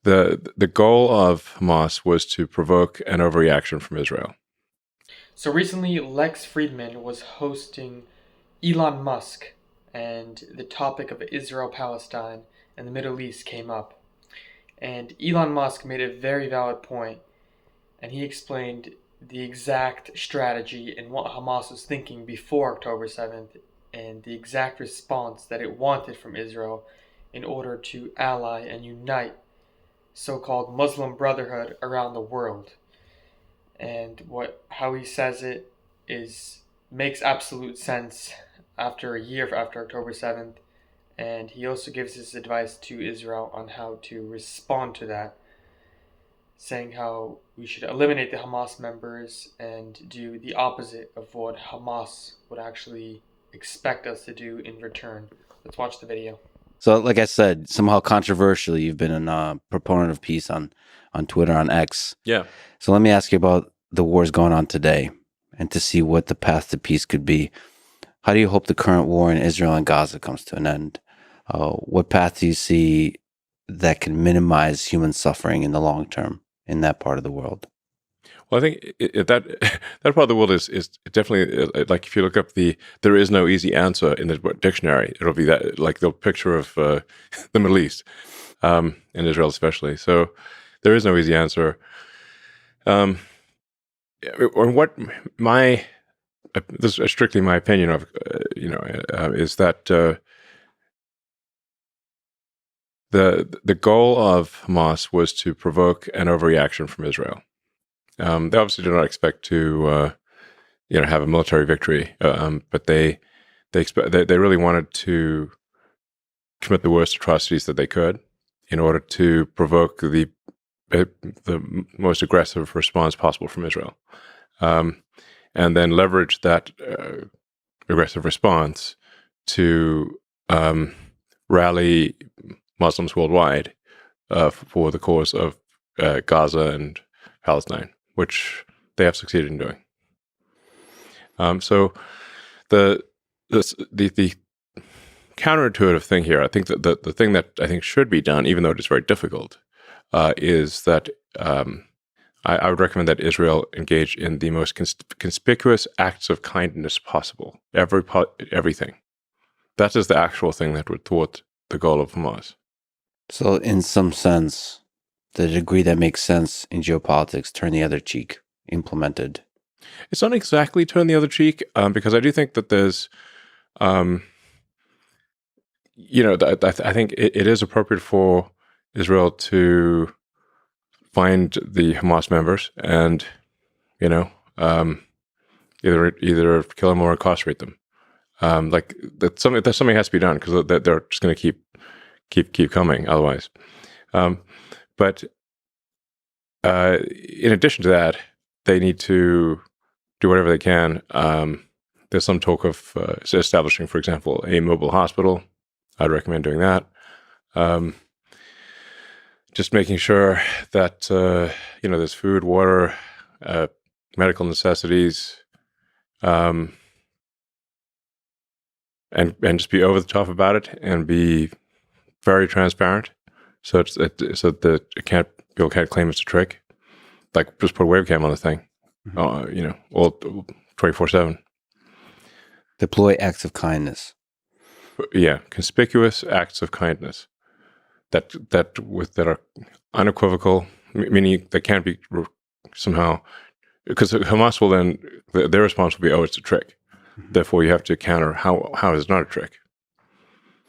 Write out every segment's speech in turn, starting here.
The goal of Hamas was to provoke an overreaction from Israel. So recently, Lex Friedman was hosting Elon Musk, and the topic of Israel-Palestine and the Middle East came up. And Elon Musk made a very valid point, and he explained the exact strategy and what Hamas was thinking before October 7th and the exact response that it wanted from Israel in order to ally and unite so-called Muslim Brotherhood around the world. And what how he says it is makes absolute sense after a year after October 7th, and he also gives his advice to Israel on how to respond to that, saying how we should eliminate the Hamas members and do the opposite of what Hamas would actually expect us to do in return. Let's watch the video. So, like I said, somehow controversially, you've been a proponent of peace on Twitter, on X. Yeah. So let me ask you about the wars going on today and to see what the path to peace could be. How do you hope the current war in Israel and Gaza comes to an end? What path do you see that can minimize human suffering in the long term in that part of the world? Well, I think that part of the world is definitely like if you look up there is no easy answer in the dictionary. It'll be that like the picture of the Middle East, and Israel especially. So there is no easy answer. Or what this is strictly my opinion of is that the goal of Hamas was to provoke an overreaction from Israel. They obviously did not expect to, have a military victory, but they really wanted to commit the worst atrocities that they could in order to provoke the most aggressive response possible from Israel, and then leverage that aggressive response to rally Muslims worldwide for the cause of Gaza and Palestine, which they have succeeded in doing. So the counterintuitive thing here, I think that the thing that I think should be done, even though it is very difficult, is that I would recommend that Israel engage in the most conspicuous acts of kindness possible. Everything. That is the actual thing that would thwart the goal of Hamas. So, in some sense, the degree that makes sense in geopolitics, turn the other cheek, implemented. It's not exactly turn the other cheek, because I do think that there's, I think it is appropriate for Israel to find the Hamas members and, either kill them or incarcerate them. Like that something has to be done because they're just going to keep coming otherwise. But in addition to that, they need to do whatever they can. There's some talk of establishing, for example, a mobile hospital. I'd recommend doing that. Just making sure that there's food, water, medical necessities, and just be over the top about it and be very transparent, so that people can't claim it's a trick. Like just put a webcam on the thing, all 24/7. Deploy acts of kindness. Yeah, conspicuous acts of kindness that are unequivocal, meaning they can't be somehow, because Hamas will then their response will be, "Oh, it's a trick." Mm-hmm. Therefore, you have to counter how is it not a trick.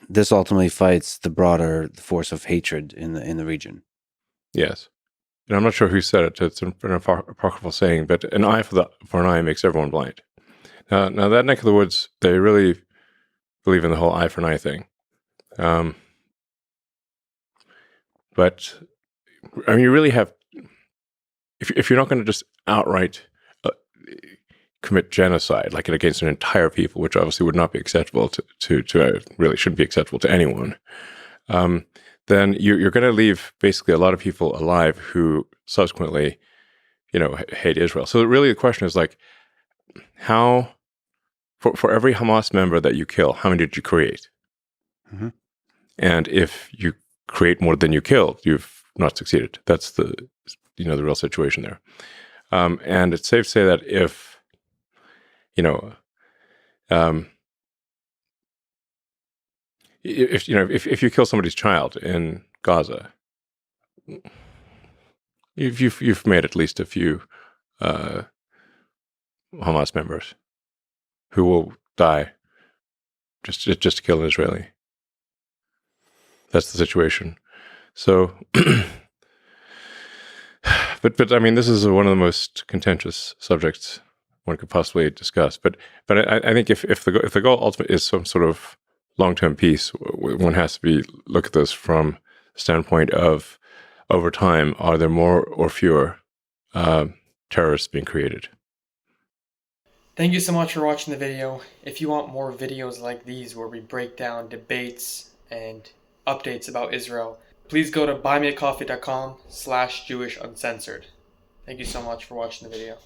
This ultimately fights the broader force of hatred in the region. Yes, and I'm not sure who said it. It's an apocryphal saying, but an eye for an eye makes everyone blind. Now that neck of the woods, they really believe in the whole eye for an eye thing. But I mean, you really have, if you're not going to just outright commit genocide, like against an entire people, which obviously would not be acceptable to really shouldn't be acceptable to anyone, then you're going to leave basically a lot of people alive who subsequently, hate Israel. So really the question is like, how, for every Hamas member that you kill, how many did you create? Mm-hmm. And if you create more than you killed, you've not succeeded. That's the real situation there. And it's safe to say that if if you kill somebody's child in Gaza, you've made at least a few Hamas members who will die just to kill an Israeli. That's the situation. So, but I mean, this is one of the most contentious subjects one could possibly discuss. But I think if the goal ultimately is some sort of long-term peace, one has to look at this from the standpoint of, over time, are there more or fewer terrorists being created? Thank you so much for watching the video. If you want more videos like these where we break down debates and updates about Israel, please go to buymeacoffee.com/JewishUncensored. Thank you so much for watching the video.